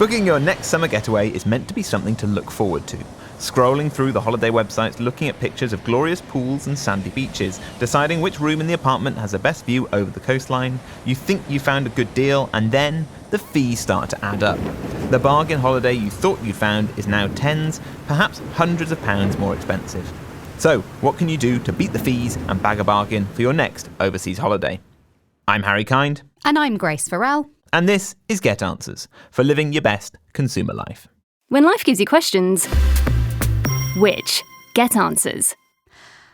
Booking your next summer getaway is meant to be something to look forward to. Scrolling through the holiday websites, looking at pictures of glorious pools and sandy beaches, deciding which room in the apartment has the best view over the coastline, you think you found a good deal, and then the fees start to add up. The bargain holiday you thought you found is now tens, perhaps hundreds of pounds more expensive. So, what can you do to beat the fees and bag a bargain for your next overseas holiday? I'm Harry Kind. And I'm Grace Farrell. And this is Get Answers, for living your best consumer life. When life gives you questions, which get answers?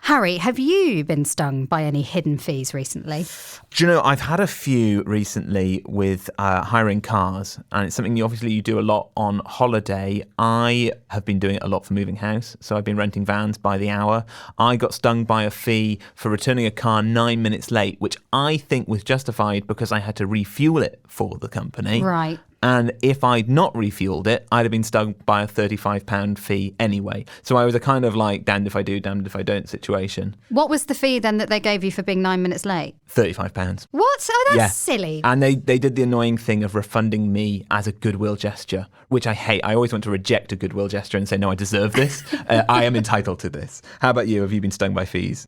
Harry, have you been stung by any hidden fees recently? Do you know, I've had a few recently with hiring cars, and it's something you do a lot on holiday. I have been doing it a lot for moving house, so I've been renting vans by the hour. I got stung by a fee for returning a car 9 minutes late, which I think was justified because I had to refuel it for the company. Right. And if I'd not refueled it, I'd have been stung by a £35 fee anyway. So I was a kind of like damned if I do, damned if I don't situation. What was the fee then that they gave you for being 9 minutes late? £35. What? Oh, that's silly. And they did the annoying thing of refunding me as a goodwill gesture, which I hate. I always want to reject a goodwill gesture and say, no, I deserve this. I am entitled to this. How about you? Have you been stung by fees?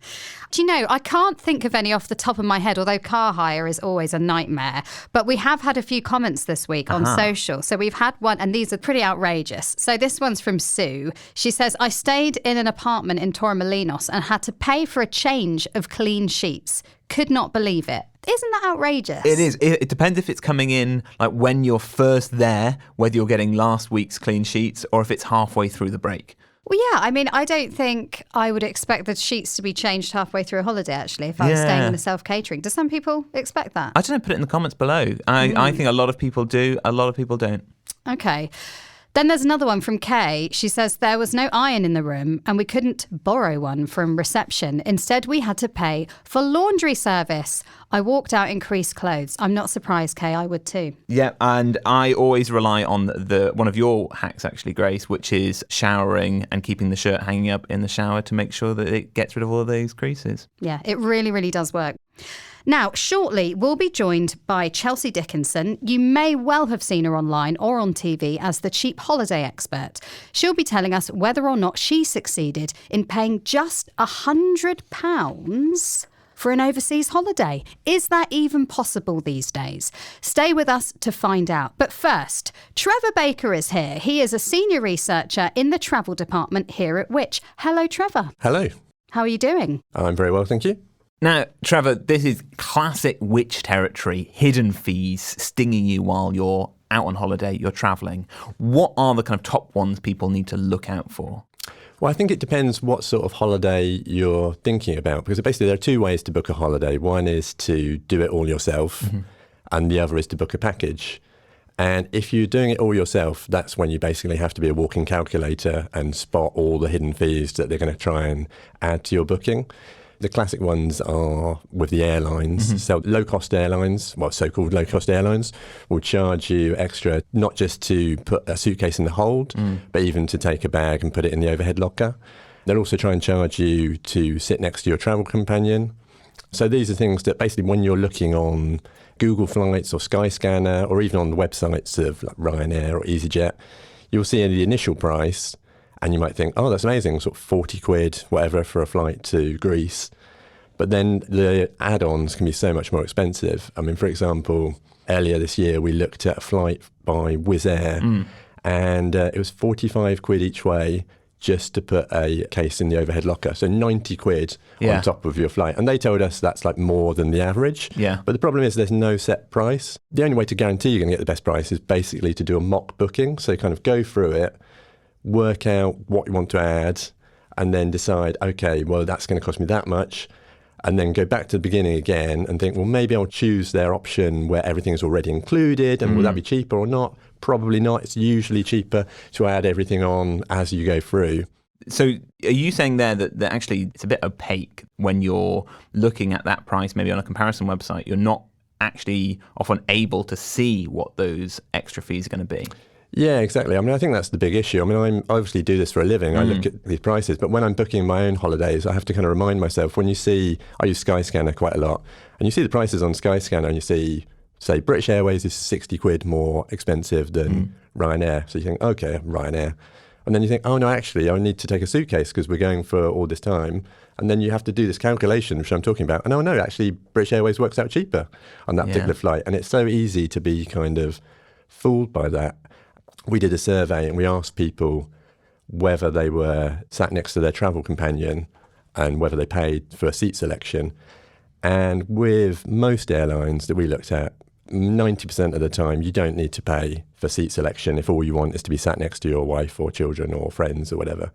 Do you know, I can't think of any off the top of my head, although car hire is always a nightmare. But we have had a few comments this week on social. So we've had one, and these are pretty outrageous. So this one's from Sue. She says, I stayed in an apartment in Torremolinos and had to pay for a change of clean sheets. Could not believe it. Isn't that outrageous? It is. It depends if it's coming in like when you're first there, whether you're getting last week's clean sheets or if it's halfway through the break. Well, yeah, I mean, I don't think I would expect the sheets to be changed halfway through a holiday, actually, if I was staying in a self-catering. Do some people expect that? I don't know, put it in the comments below. I think a lot of people do, a lot of people don't. Okay. Then there's another one from Kay. She says there was no iron in the room and we couldn't borrow one from reception. Instead, we had to pay for laundry service. I walked out in creased clothes. I'm not surprised, Kay. I would too. Yeah, and I always rely on the one of your hacks, actually, Grace, which is showering and keeping the shirt hanging up in the shower to make sure that it gets rid of all of those creases. Yeah, it really, really does work. Now, shortly, we'll be joined by Chelsea Dickenson. You may well have seen her online or on TV as the cheap holiday expert. She'll be telling us whether or not she succeeded in paying just £100 for an overseas holiday. Is that even possible these days? Stay with us to find out. But first, Trevor Baker is here. He is a senior researcher in the travel department here at Which. Hello, Trevor. Hello. How are you doing? I'm very well, thank you. Now, Trevor, this is classic Which territory, hidden fees stinging you while you're out on holiday, you're travelling. What are the kind of top ones people need to look out for? Well, I think it depends what sort of holiday you're thinking about, because basically there are two ways to book a holiday. One is to do it all yourself, and the other is to book a package. And if you're doing it all yourself, that's when you basically have to be a walking calculator and spot all the hidden fees that they're going to try and add to your booking. The classic ones are with the airlines. So low-cost airlines, well, so-called low-cost airlines, will charge you extra, not just to put a suitcase in the hold, but even to take a bag and put it in the overhead locker. They'll also try and charge you to sit next to your travel companion. So these are things that basically when you're looking on Google Flights or Skyscanner, or even on the websites of like Ryanair or EasyJet, you'll see the initial price, and you might think, oh, that's amazing, sort of 40 quid, whatever, for a flight to Greece. But then the add-ons can be so much more expensive. I mean, for example, earlier this year, we looked at a flight by Wizz Air, and it was 45 quid each way just to put a case in the overhead locker. So 90 quid on top of your flight. And they told us that's like more than the average. Yeah. But the problem is there's no set price. The only way to guarantee you're going to get the best price is basically to do a mock booking. So kind of go through it, work out what you want to add, and then decide, okay, well, that's going to cost me that much. And then go back to the beginning again and think, well, maybe I'll choose their option where everything is already included. And will that be cheaper or not? Probably not. It's usually cheaper to add everything on as you go through. So are you saying there that actually it's a bit opaque when you're looking at that price, maybe on a comparison website, you're not actually often able to see what those extra fees are going to be? Yeah, exactly. I mean, I think that's the big issue. I mean, I obviously do this for a living. I look at these prices, but when I'm booking my own holidays, I have to kind of remind myself, when you see, I use Skyscanner quite a lot, and you see the prices on Skyscanner and you see say British Airways is 60 quid more expensive than Ryanair. So you think, okay, Ryanair. And then you think, oh no, actually, I need to take a suitcase because we're going for all this time. And then you have to do this calculation, which I'm talking about. And oh no, actually, British Airways works out cheaper on that particular flight. And it's so easy to be kind of fooled by that. We did a survey and we asked people whether they were sat next to their travel companion and whether they paid for a seat selection. And with most airlines that we looked at, 90% of the time, you don't need to pay for seat selection if all you want is to be sat next to your wife or children or friends or whatever.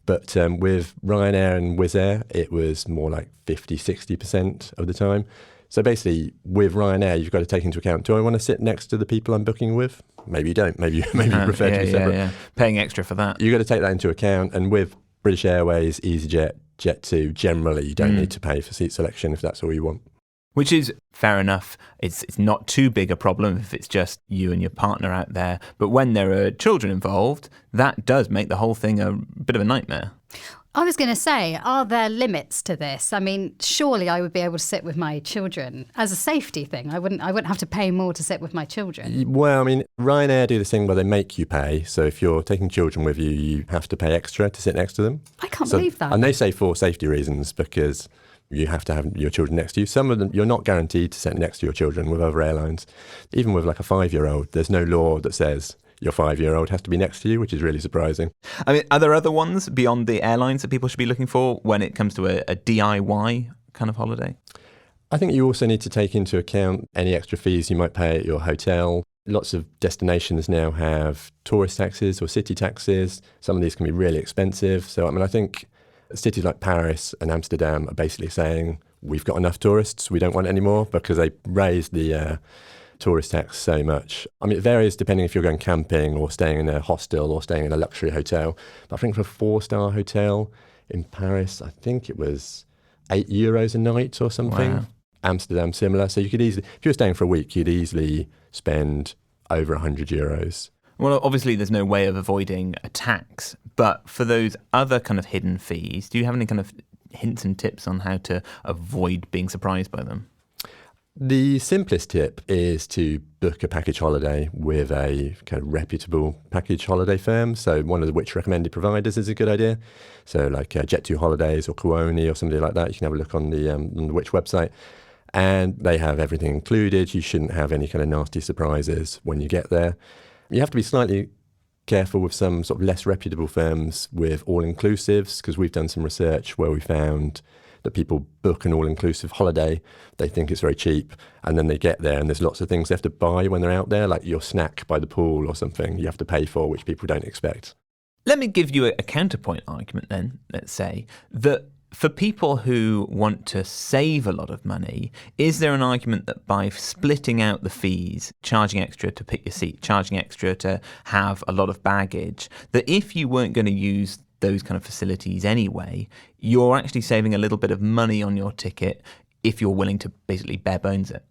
But with Ryanair and Wizz Air, it was more like 50, 60% of the time. So basically, with Ryanair, you've got to take into account, do I want to sit next to the people I'm booking with? Maybe you don't. Maybe you prefer to be separate. Yeah. Paying extra for that. You've got to take that into account. And with British Airways, EasyJet, Jet2, generally, you don't need to pay for seat selection if that's all you want. Which is fair enough. It's not too big a problem if it's just you and your partner out there. But when there are children involved, that does make the whole thing a bit of a nightmare. I was going to say, are there limits to this? I mean, surely I would be able to sit with my children as a safety thing. I wouldn't have to pay more to sit with my children. Well, I mean, Ryanair do this thing where they make you pay. So if you're taking children with you, you have to pay extra to sit next to them. I can't believe that. And they say for safety reasons because you have to have your children next to you. Some of them, you're not guaranteed to sit next to your children with other airlines. Even with like a 5-year-old, there's no law that says your 5-year-old has to be next to you, which is really surprising. I mean, are there other ones beyond the airlines that people should be looking for when it comes to a DIY kind of holiday? I think you also need to take into account any extra fees you might pay at your hotel. Lots of destinations now have tourist taxes or city taxes. Some of these can be really expensive. So, I mean, I think cities like Paris and Amsterdam are basically saying, we've got enough tourists, we don't want any more, because they raised the tourist tax so much. I mean, it varies depending if you're going camping or staying in a hostel or staying in a luxury hotel. But I think for a 4-star hotel in Paris, I think it was €8 a night or something. Wow. Amsterdam, similar. So you could easily, if you were staying for a week, you'd easily spend over €100. Well, obviously there's no way of avoiding a tax, but for those other kind of hidden fees, do you have any kind of hints and tips on how to avoid being surprised by them? The simplest tip is to book a package holiday with a kind of reputable package holiday firm. So one of the which recommended providers is a good idea. So like Jet2 Holidays or Kuoni or somebody like that. You can have a look on the Which website. And they have everything included. You shouldn't have any kind of nasty surprises when you get there. You have to be slightly careful with some sort of less reputable firms with all-inclusives, because we've done some research where we found that people book an all-inclusive holiday, they think it's very cheap, and then they get there and there's lots of things they have to buy when they're out there, like your snack by the pool or something you have to pay for, which people don't expect. Let me give you a counterpoint argument then, let's say, that for people who want to save a lot of money, is there an argument that by splitting out the fees, charging extra to pick your seat, charging extra to have a lot of baggage, that if you weren't going to use those kind of facilities anyway, you're actually saving a little bit of money on your ticket if you're willing to basically bare bones it?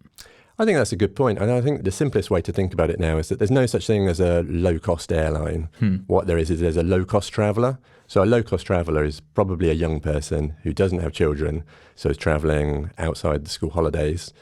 I think that's a good point. And I think the simplest way to think about it now is that there's no such thing as a low-cost airline. What there is there's a low-cost traveller. So a low-cost traveller is probably a young person who doesn't have children, so is travelling outside the school holidays,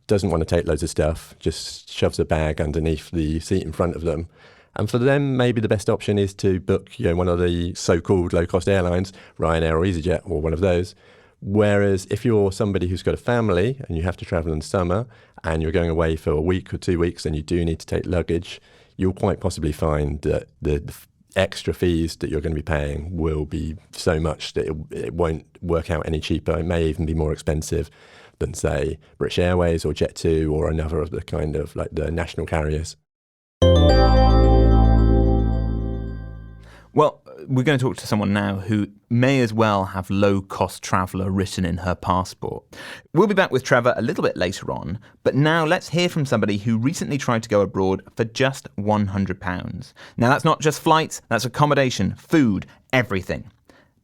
doesn't want to take loads of stuff, just shoves a bag underneath the seat in front of them. And for them, maybe the best option is to book, one of the so-called low-cost airlines, Ryanair or EasyJet or one of those. Whereas if you're somebody who's got a family and you have to travel in the summer and you're going away for a week or 2 weeks and you do need to take luggage, you'll quite possibly find that the extra fees that you're going to be paying will be so much that it won't work out any cheaper. It may even be more expensive than, say, British Airways or Jet2 or another of the kind of like the national carriers. Well, we're going to talk to someone now who may as well have low-cost traveller written in her passport. We'll be back with Trevor a little bit later on, but now let's hear from somebody who recently tried to go abroad for just £100. Now, that's not just flights, that's accommodation, food, everything.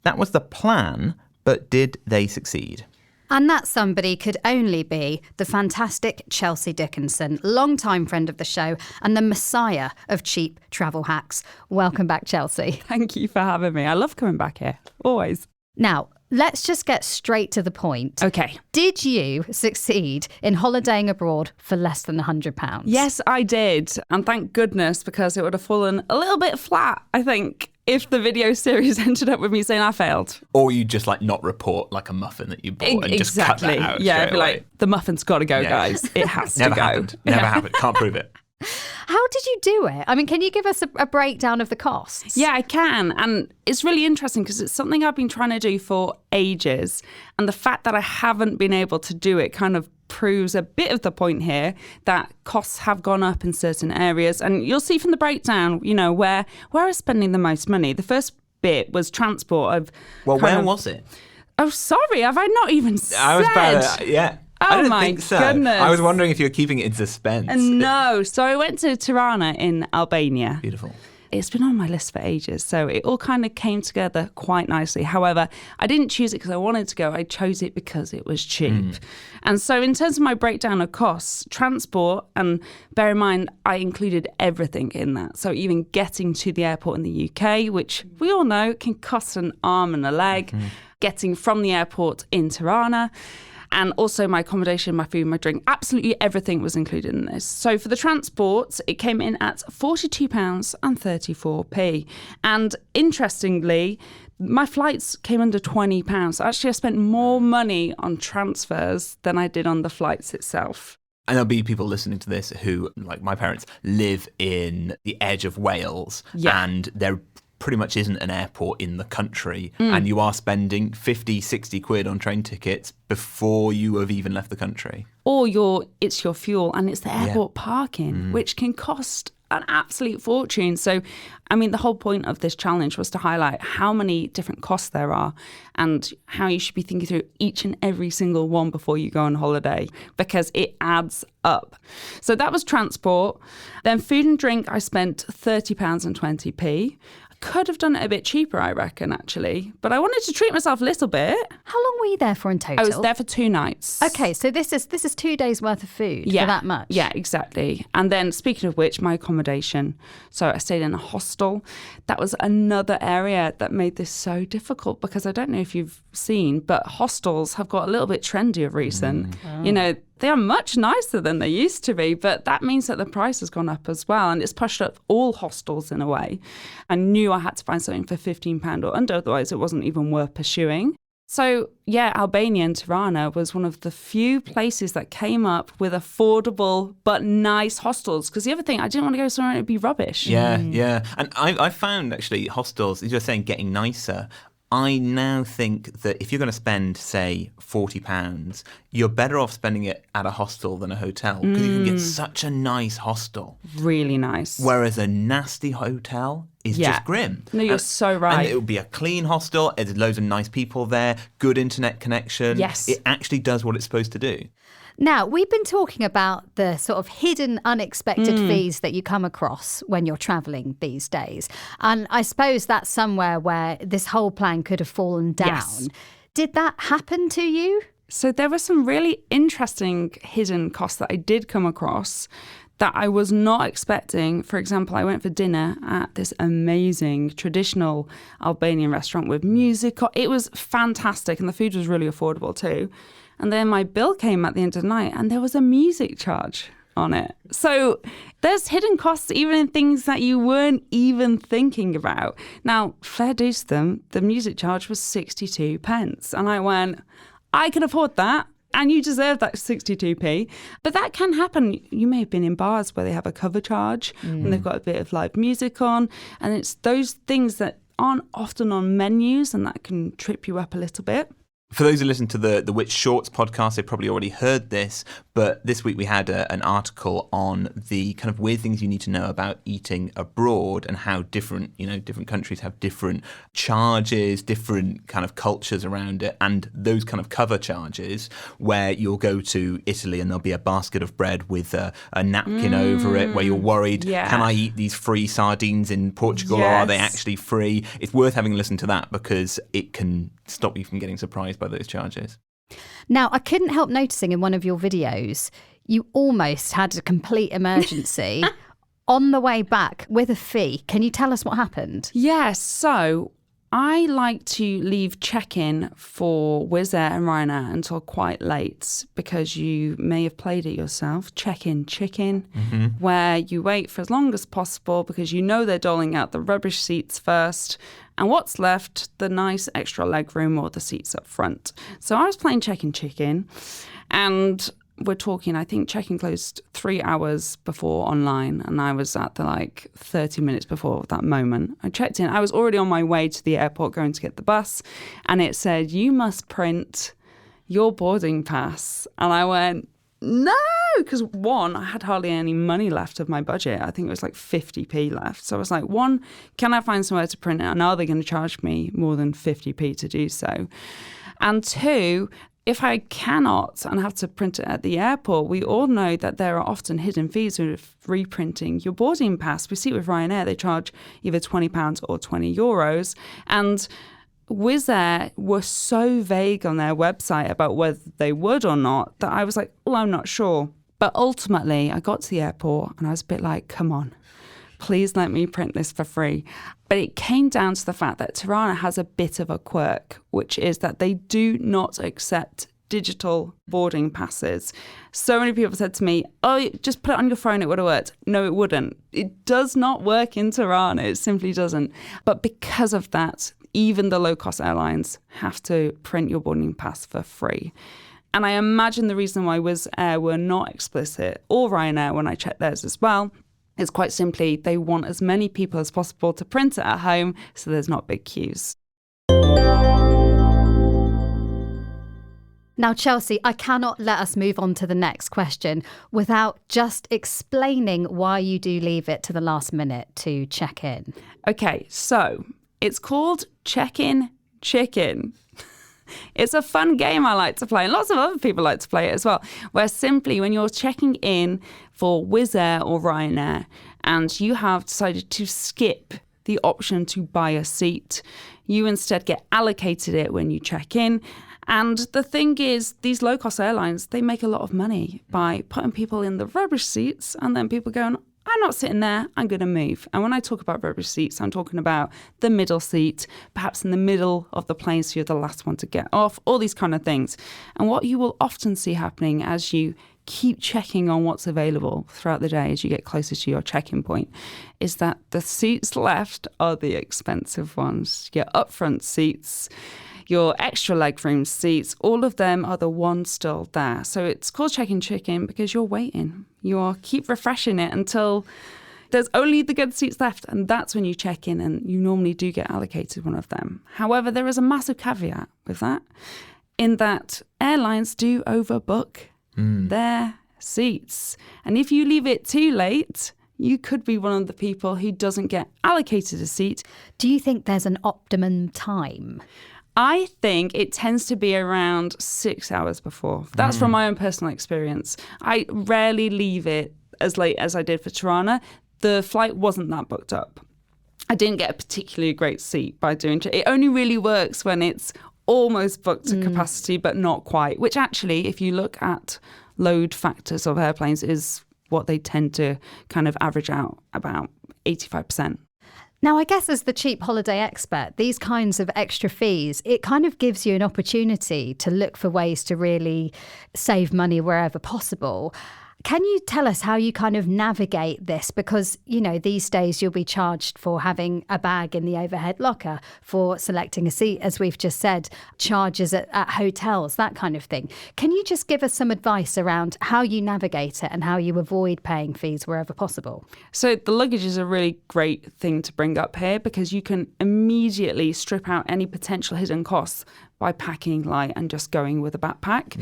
That was the plan, but did they succeed? And that somebody could only be the fantastic Chelsea Dickenson, longtime friend of the show and the messiah of cheap travel hacks. Welcome back, Chelsea. Thank you for having me. I love coming back here, always. Now, let's just get straight to the point. Okay. Did you succeed in holidaying abroad for less than £100? Yes, I did. And thank goodness, because it would have fallen a little bit flat, I think, if the video series ended up with me saying I failed. Or you just like not report like a muffin that you bought and just cut that out. Yeah, straight I'd be away. like, the muffin's got to go, guys. It has to Never go. happened. Never happened. Can't prove it. How did you do it? I mean, can you give us a breakdown of the costs? Yeah, I can. And it's really interesting because it's something I've been trying to do for ages. And the fact that I haven't been able to do it kind of proves a bit of the point here that costs have gone up in certain areas. And you'll see from the breakdown, you know, where I was spending the most money. The first bit was transport. Where was it? Oh, sorry. Have I not even said? I was about to, yeah. I Oh didn't my think so. goodness. I was wondering if you were keeping it in suspense. No. So I went to Tirana in Albania. Beautiful. It's been on my list for ages, so it all kind of came together quite nicely. However, I didn't choose it because I wanted to go. I chose it because it was cheap. And so in terms of my breakdown of costs, transport, and bear in mind, I included everything in that. So even getting to the airport in the UK, which we all know can cost an arm and a leg, getting from the airport in Tirana, and also my accommodation, my food, my drink, absolutely everything was included in this. So for the transport, it came in at £42.34. And interestingly, my flights came under £20. So actually, I spent more money on transfers than I did on the flights itself. And there'll be people listening to this who, like my parents, live in the edge of Wales, and there pretty much isn't an airport in the country, and you are spending 50, 60 quid on train tickets before you have even left the country. Or it's your fuel and it's the airport parking, which can cost an absolute fortune. So, I mean, the whole point of this challenge was to highlight how many different costs there are and how you should be thinking through each and every single one before you go on holiday, because it adds up. So that was transport. Then food and drink, I spent £30.20. Could have done it a bit cheaper, I reckon, actually. But I wanted to treat myself a little bit. How long were you there for in total? I was there for 2 nights. Okay, so this is 2 days worth of food for that much? Yeah, exactly. And then, speaking of which, my accommodation. So I stayed in a hostel. That was another area that made this so difficult, because I don't know if you've seen, but hostels have got a little bit trendy of recent. You know, they are much nicer than they used to be, but that means that the price has gone up as well, and it's pushed up all hostels in a way. I knew I had to find something for £15 or under, otherwise it wasn't even worth pursuing. So, yeah, Albania and Tirana was one of the few places that came up with affordable but nice hostels. Because the other thing, I didn't want to go somewhere it'd be rubbish. Yeah. And I found actually hostels, as you're saying, getting nicer. I now think that if you're going to spend, say, £40, you're better off spending it at a hostel than a hotel, because you can get such a nice hostel. Really nice. Whereas a nasty hotel is just grim. No, you're so right. And it will be a clean hostel. There's loads of nice people there, good internet connection. Yes. It actually does what it's supposed to do. Now, we've been talking about the sort of hidden, unexpected fees that you come across when you're travelling these days. And I suppose that's somewhere where this whole plan could have fallen down. Yes. Did that happen to you? So there were some really interesting hidden costs that I did come across that I was not expecting. For example, I went for dinner at this amazing traditional Albanian restaurant with music. It was fantastic, and the food was really affordable too. And then my bill came at the end of the night and there was a music charge on it. So there's hidden costs even in things that you weren't even thinking about. Now, fair dues to them, the music charge was 62 pence. And I went, I can afford that. And you deserve that 62p. But that can happen. You may have been in bars where they have a cover charge and they've got a bit of live music on. And it's those things that aren't often on menus and that can trip you up a little bit. For those who listen to the Which Shorts podcast, they've probably already heard this, but this week we had an article on the kind of weird things you need to know about eating abroad and how different countries have different charges, different kind of cultures around it, and those kind of cover charges where you'll go to Italy and there'll be a basket of bread with a napkin over it where you're worried, can I eat these free sardines in Portugal or are they actually free? It's worth having a listen to that because it can stop you from getting surprised by those charges. Now, I couldn't help noticing in one of your videos, you almost had a complete emergency on the way back with a fee. Can you tell us what happened? Yes. So I like to leave check-in for Wizz Air and Ryanair until quite late because you may have played it yourself, check-in chicken, where you wait for as long as possible because you know they're doling out the rubbish seats first, and what's left, the nice extra legroom or the seats up front. So I was playing check-in chicken, and we're talking, I think check-in closed 3 hours before online, and I was at the 30 minutes before that moment. I checked in. I was already on my way to the airport going to get the bus, and it said, you must print your boarding pass. And I went, no, because one, I had hardly any money left of my budget. I think it was 50p left. So I was like, one, can I find somewhere to print it? And are they going to charge me more than 50p to do so? And two, if I cannot and have to print it at the airport, we all know that there are often hidden fees with reprinting your boarding pass. We see it with Ryanair, they charge either £20 or €20. And Wizz Air were so vague on their website about whether they would or not that I was like, oh, I'm not sure. But ultimately, I got to the airport and I was a bit like, come on, please let me print this for free. But it came down to the fact that Tirana has a bit of a quirk, which is that they do not accept digital boarding passes. So many people said to me, oh, just put it on your phone, it would have worked. No, it wouldn't. It does not work in Tirana. It simply doesn't. But because of that, even the low-cost airlines have to print your boarding pass for free. And I imagine the reason why Wizz Air were not explicit, or Ryanair when I checked theirs as well, is quite simply they want as many people as possible to print it at home so there's not big queues. Now, Chelsea, I cannot let us move on to the next question without just explaining why you do leave it to the last minute to check in. Okay, so it's called Check-in Chicken. It's a fun game I like to play, and lots of other people like to play it as well, where simply when you're checking in for Wizz Air or Ryanair and you have decided to skip the option to buy a seat, you instead get allocated it when you check in. And the thing is, these low-cost airlines, they make a lot of money by putting people in the rubbish seats and then people going, I'm not sitting there, I'm going to move. And when I talk about rubbish seats, I'm talking about the middle seat, perhaps in the middle of the plane so you're the last one to get off, all these kind of things. And what you will often see happening as you keep checking on what's available throughout the day as you get closer to your check-in point is that the seats left are the expensive ones. Your upfront seats, your extra legroom seats, all of them are the ones still there. So it's called check-in chicken because you're waiting. You keep refreshing it until there's only the good seats left, and that's when you check in, and you normally do get allocated one of them. However, there is a massive caveat with that, in that airlines do overbook their seats. And if you leave it too late, you could be one of the people who doesn't get allocated a seat. Do you think there's an optimum time? I think it tends to be around 6 hours before. That's from my own personal experience. I rarely leave it as late as I did for Tirana. The flight wasn't that booked up. I didn't get a particularly great seat by doing it. It only really works when it's almost booked to capacity, but not quite, which actually, if you look at load factors of airplanes, is what they tend to kind of average out about 85%. Now, I guess as the cheap holiday expert, these kinds of extra fees, it kind of gives you an opportunity to look for ways to really save money wherever possible. Can you tell us how you kind of navigate this? Because, you know, these days you'll be charged for having a bag in the overhead locker, for selecting a seat, as we've just said, charges at hotels, that kind of thing. Can you just give us some advice around how you navigate it and how you avoid paying fees wherever possible? So the luggage is a really great thing to bring up here because you can immediately strip out any potential hidden costs by packing light and just going with a backpack.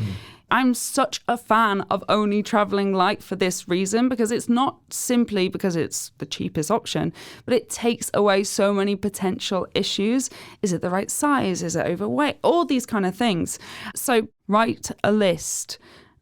I'm such a fan of only traveling light for this reason, because it's not simply because it's the cheapest option, but it takes away so many potential issues. Is it the right size? Is it overweight? All these kind of things. So write a list.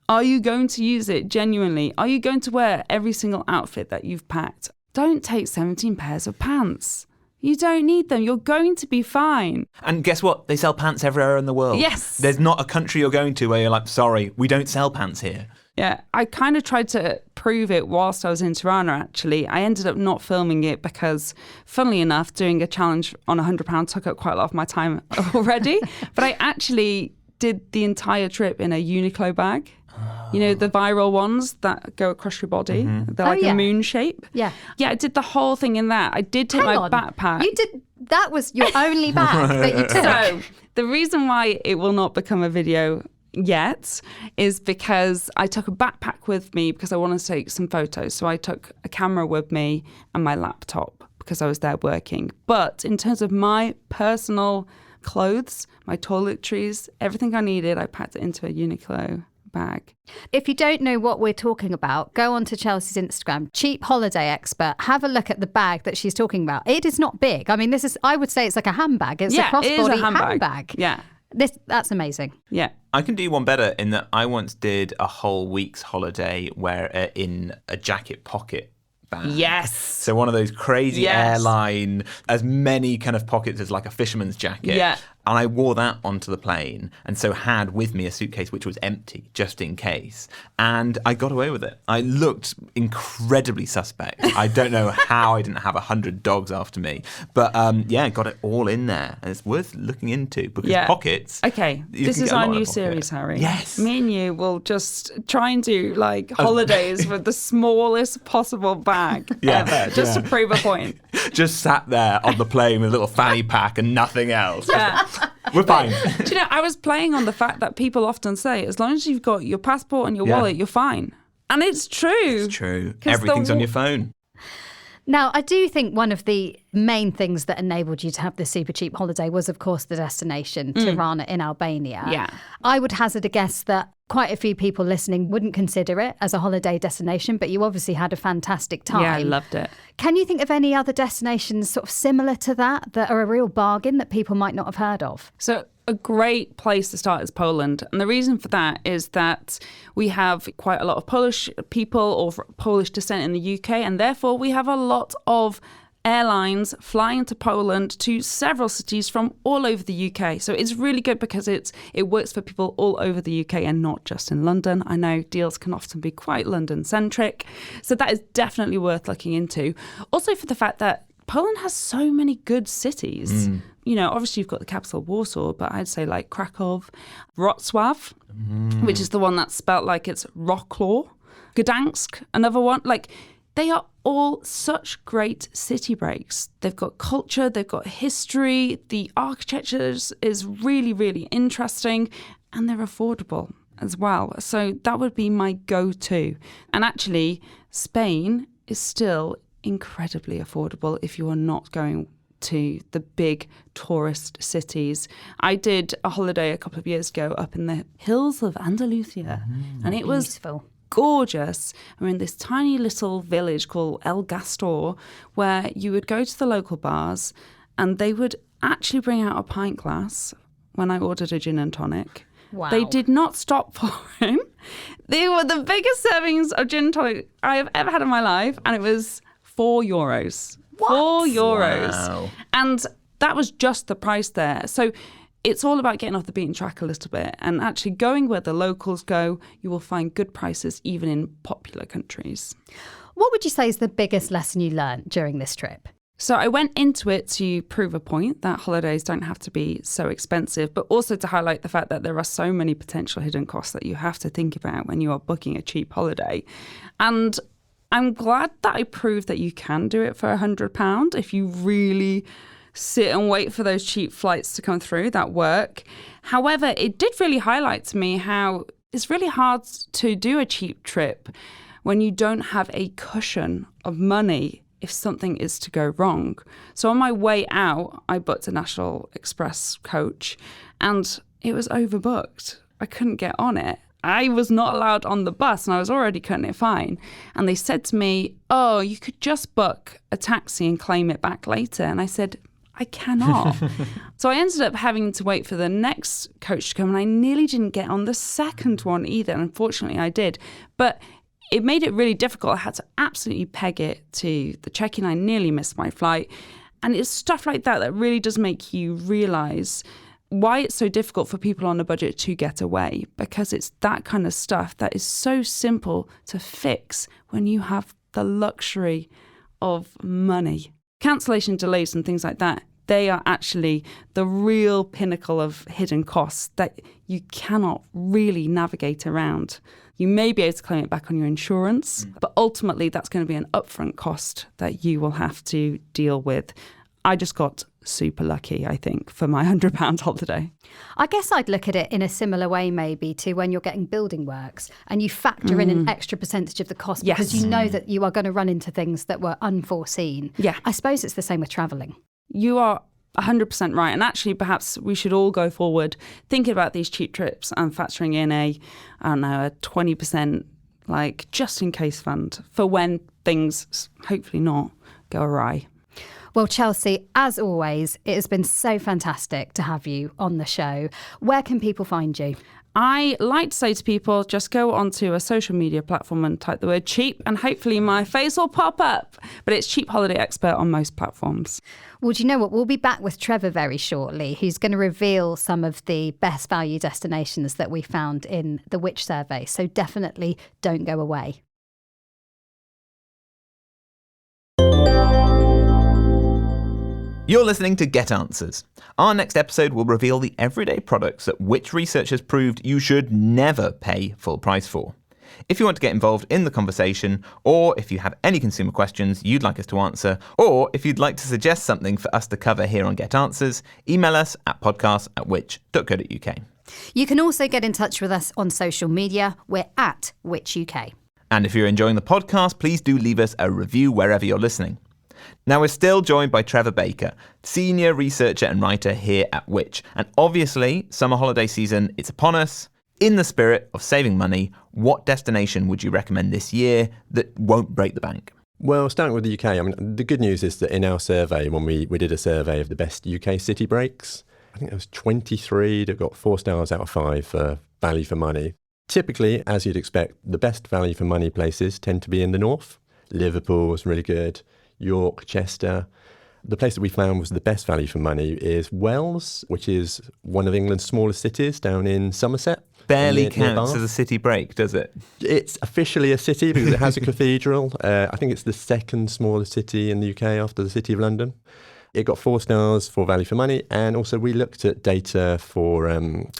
Are you going to use it genuinely? Are you going to wear every single outfit that you've packed? Don't take 17 pairs of pants. You don't need them. You're going to be fine. And guess what? They sell pants everywhere in the world. Yes. There's not a country you're going to where you're like, sorry, we don't sell pants here. Yeah, I kind of tried to prove it whilst I was in Tirana, actually. I ended up not filming it because, funnily enough, doing a challenge on £100 took up quite a lot of my time already. But I actually did the entire trip in a Uniqlo bag. You know, the viral ones that go across your body. They're like a moon shape. Yeah. Yeah, I did the whole thing in that. I did take my backpack. You did. That was your only bag that you took. So the reason why it will not become a video yet is because I took a backpack with me because I wanted to take some photos. So I took a camera with me and my laptop because I was there working. But in terms of my personal clothes, my toiletries, everything I needed, I packed it into a Uniqlo bag. If you don't know what we're talking about, go on to Chelsea's Instagram, CheapHolidayExpert. Have a look at the bag that she's talking about. It is not big. I mean, I would say it's like a handbag. It's a crossbody handbag. Yeah. That's amazing. Yeah. I can do one better in that I once did a whole week's holiday where in a jacket pocket bag. Yes. So one of those crazy airline, as many kind of pockets as like a fisherman's jacket. Yeah. And I wore that onto the plane and so had with me a suitcase which was empty just in case. And I got away with it. I looked incredibly suspect. I don't know how I didn't have 100 dogs after me. But got it all in there. And it's worth looking into because pockets. Okay, this is our new series, Harry. Yes. Me and you will just try and do like holidays with the smallest possible bag ever, just to prove a point. Just sat there on the plane with a little fanny pack and nothing else. Yeah. We're fine. Do you know, I was playing on the fact that people often say, as long as you've got your passport and your wallet, you're fine. And it's true. It's true. Everything's on your phone. Now, I do think one of the main things that enabled you to have this super cheap holiday was, of course, the destination, Tirana in Albania. Yeah. I would hazard a guess that quite a few people listening wouldn't consider it as a holiday destination, but you obviously had a fantastic time. Yeah, I loved it. Can you think of any other destinations sort of similar to that are a real bargain that people might not have heard of? So a great place to start is Poland. And the reason for that is that we have quite a lot of Polish people or Polish descent in the UK, and therefore we have a lot of airlines flying to Poland to several cities from all over the UK. So it's really good because it works for people all over the UK and not just in London. I know deals can often be quite London-centric. So that is definitely worth looking into. Also for the fact that Poland has so many good cities. You know, obviously you've got the capital Warsaw, but I'd say like Krakow, Wrocław, which is the one that's spelt like it's Wrocław, Gdansk, another one. Like, they are all such great city breaks. They've got culture, they've got history, the architecture is really, really interesting, and they're affordable as well. So that would be my go-to. And actually, Spain is still incredibly affordable if you are not going to the big tourist cities. I did a holiday a couple of years ago up in the hills of Andalusia, and it was beautiful. Gorgeous. I mean, this tiny little village called El Gastor, where you would go to the local bars and they would actually bring out a pint glass when I ordered a gin and tonic. Wow. They did not stop pouring. They were the biggest servings of gin and tonic I have ever had in my life, and it was €4. What? €4. Wow. And that was just the price there. So it's all about getting off the beaten track a little bit and actually going where the locals go. You will find good prices even in popular countries. What would you say is the biggest lesson you learned during this trip? So I went into it to prove a point that holidays don't have to be so expensive, but also to highlight the fact that there are so many potential hidden costs that you have to think about when you are booking a cheap holiday. And I'm glad that I proved that you can do it for £100 if you really sit and wait for those cheap flights to come through that work. However, it did really highlight to me how it's really hard to do a cheap trip when you don't have a cushion of money if something is to go wrong. So on my way out, I booked a National Express coach and it was overbooked. I couldn't get on it. I was not allowed on the bus and I was already cutting it fine. And they said to me, oh, you could just book a taxi and claim it back later. And I said, I cannot. So I ended up having to wait for the next coach to come, and I nearly didn't get on the second one either. And unfortunately, I did. But it made it really difficult. I had to absolutely peg it to the check-in. I nearly missed my flight. And it's stuff like that that really does make you realise why it's so difficult for people on a budget to get away, because it's that kind of stuff that is so simple to fix when you have the luxury of money. Cancellation delays and things like that, they are actually the real pinnacle of hidden costs that you cannot really navigate around. You may be able to claim it back on your insurance, but ultimately that's going to be an upfront cost that you will have to deal with. I just got super lucky, I think, for my £100 holiday. I guess I'd look at it in a similar way maybe to when you're getting building works and you factor in an extra percentage of the cost because you know that you are going to run into things that were unforeseen. Yeah. I suppose it's the same with travelling. You are 100% right. And actually, perhaps we should all go forward thinking about these cheap trips and factoring in a 20% like just in case fund for when things, hopefully not, go awry. Well, Chelsea, as always, it has been so fantastic to have you on the show. Where can people find you? I like to say to people, just go onto a social media platform and type the word cheap and hopefully my face will pop up. But it's Cheap Holiday Expert on most platforms. Well, do you know what? We'll be back with Trevor very shortly, who's going to reveal some of the best value destinations that we found in the Which survey. So definitely don't go away. You're listening to Get Answers. Our next episode will reveal the everyday products that Which researchers proved you should never pay full price for. If you want to get involved in the conversation, or if you have any consumer questions you'd like us to answer, or if you'd like to suggest something for us to cover here on Get Answers, email us at podcast@which.co.uk. You can also get in touch with us on social media. We're at Which UK. And if you're enjoying the podcast, please do leave us a review wherever you're listening. Now, we're still joined by Trevor Baker, senior researcher and writer here at Which. And obviously, summer holiday season, it's upon us. In the spirit of saving money, what destination would you recommend this year that won't break the bank? Well, starting with the UK, I mean, the good news is that in our survey, when we did a survey of the best UK city breaks, I think there was 23 that got 4 stars out of 5 for value for money. Typically, as you'd expect, the best value for money places tend to be in the north. Liverpool was really good. York, Chester. The place that we found was the best value for money is Wells, which is one of England's smallest cities down in Somerset. Barely counts as a city break, does it? It's officially a city because it has a cathedral. I think it's the second smallest city in the UK after the City of London. It got 4 stars for value for money. And also we looked at data for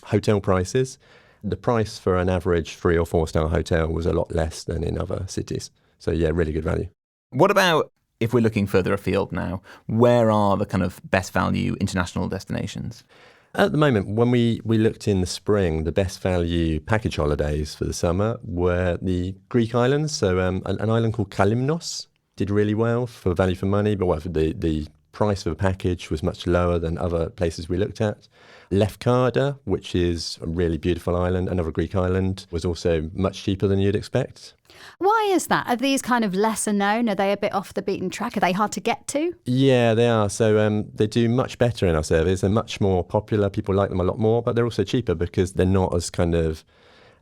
hotel prices. The price for an average 3 or 4 star hotel was a lot less than in other cities. So yeah, really good value. What about if we're looking further afield now? Where are the kind of best value international destinations? At the moment, when we looked in the spring, the best value package holidays for the summer were the Greek islands. So an island called Kalymnos did really well for value for money, but the price of a package was much lower than other places we looked at. Lefkada, which is a really beautiful island, another Greek island, was also much cheaper than you'd expect. Why is that? Are these kind of lesser known? Are they a bit off the beaten track? Are they hard to get to? Yeah, they are. So they do much better in our surveys. They're much more popular. People like them a lot more, but they're also cheaper because they're not as kind of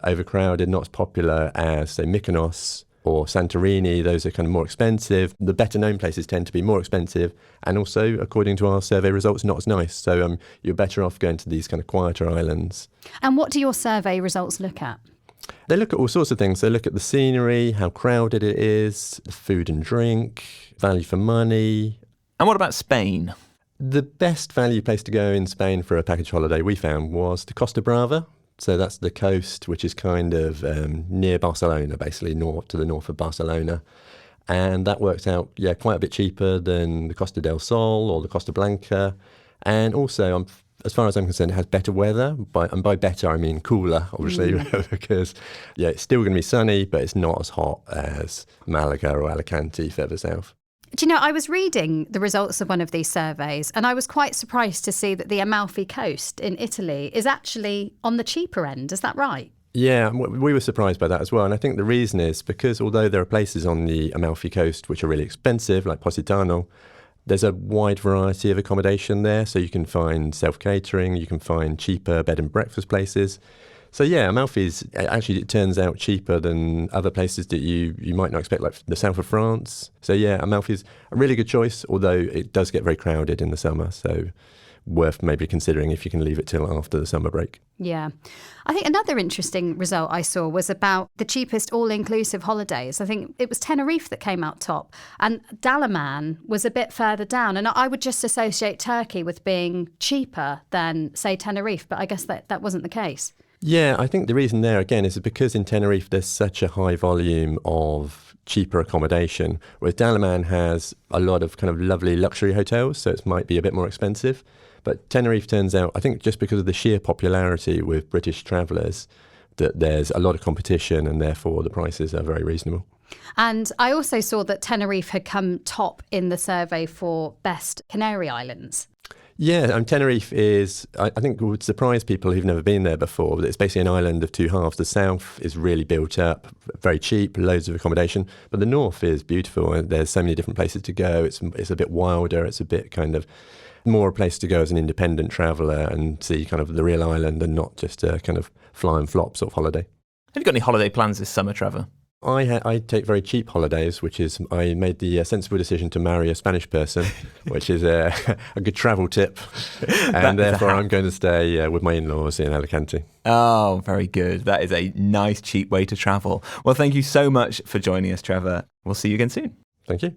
overcrowded, not as popular as, say, Mykonos or Santorini. Those are kind of more expensive. The better known places tend to be more expensive and also, according to our survey results, not as nice. So you're better off going to these kind of quieter islands. And what do your survey results look at? They look at all sorts of things. They look at the scenery, how crowded it is, the food and drink, value for money. And what about Spain? The best value place to go in Spain for a package holiday we found was the Costa Brava. So that's the coast, which is kind of near Barcelona, basically to the north of Barcelona. And that worked out, quite a bit cheaper than the Costa del Sol or the Costa Blanca. And also, as far as I'm concerned, it has better weather. And by better, I mean cooler, obviously, because, it's still going to be sunny, but it's not as hot as Malaga or Alicante further south. Do you know, I was reading the results of one of these surveys and I was quite surprised to see that the Amalfi Coast in Italy is actually on the cheaper end. Is that right? Yeah, we were surprised by that as well. And I think the reason is because although there are places on the Amalfi Coast which are really expensive, like Positano, there's a wide variety of accommodation there. So you can find self-catering, you can find cheaper bed and breakfast places. So Amalfi is actually, it turns out, cheaper than other places that you might not expect, like the south of France. So Amalfi is a really good choice, although it does get very crowded in the summer. So worth maybe considering if you can leave it till after the summer break. Yeah. I think another interesting result I saw was about the cheapest all-inclusive holidays. I think it was Tenerife that came out top, and Dalaman was a bit further down. And I would just associate Turkey with being cheaper than, say, Tenerife, but I guess that wasn't the case. Yeah, I think the reason there, again, is because in Tenerife there's such a high volume of cheaper accommodation, whereas Dalaman has a lot of kind of lovely luxury hotels, so it might be a bit more expensive. But Tenerife turns out, I think just because of the sheer popularity with British travellers, that there's a lot of competition and therefore the prices are very reasonable. And I also saw that Tenerife had come top in the survey for best Canary Islands. Yeah, Tenerife is, I think, would surprise people who've never been there before. But it's basically an island of two halves. The south is really built up, very cheap, loads of accommodation. But the north is beautiful, and there's so many different places to go. It's a bit wilder. It's a bit kind of more a place to go as an independent traveller and see kind of the real island and not just a kind of fly and flop sort of holiday. Have you got any holiday plans this summer, Trevor? I take very cheap holidays, which is I made the sensible decision to marry a Spanish person, which is a good travel tip. And therefore I'm going to stay with my in-laws in Alicante. Oh, very good. That is a nice, cheap way to travel. Well, thank you so much for joining us, Trevor. We'll see you again soon. Thank you.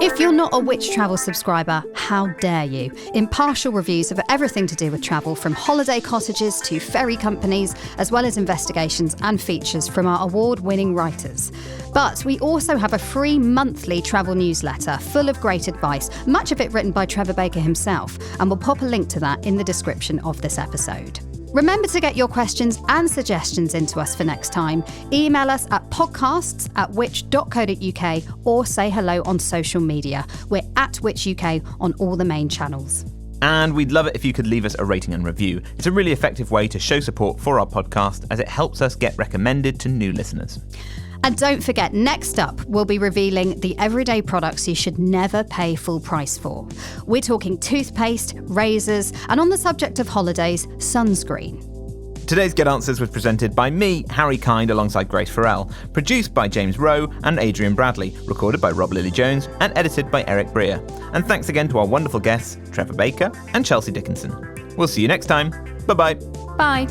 If you're not a Which Travel subscriber, how dare you? Impartial reviews of everything to do with travel, from holiday cottages to ferry companies, as well as investigations and features from our award-winning writers. But we also have a free monthly travel newsletter full of great advice, much of it written by Trevor Baker himself, and we'll pop a link to that in the description of this episode. Remember to get your questions and suggestions into us for next time. Email us at podcasts@which.co.uk or say hello on social media. We're at Which UK on all the main channels. And we'd love it if you could leave us a rating and review. It's a really effective way to show support for our podcast, as it helps us get recommended to new listeners. And don't forget, next up, we'll be revealing the everyday products you should never pay full price for. We're talking toothpaste, razors, and on the subject of holidays, sunscreen. Today's Get Answers was presented by me, Harry Kind, alongside Grace Farrell, produced by James Rowe and Adrian Bradley, recorded by Rob Lilly-Jones, and edited by Eric Breer. And thanks again to our wonderful guests, Trevor Baker and Chelsea Dickenson. We'll see you next time. Bye-bye. Bye.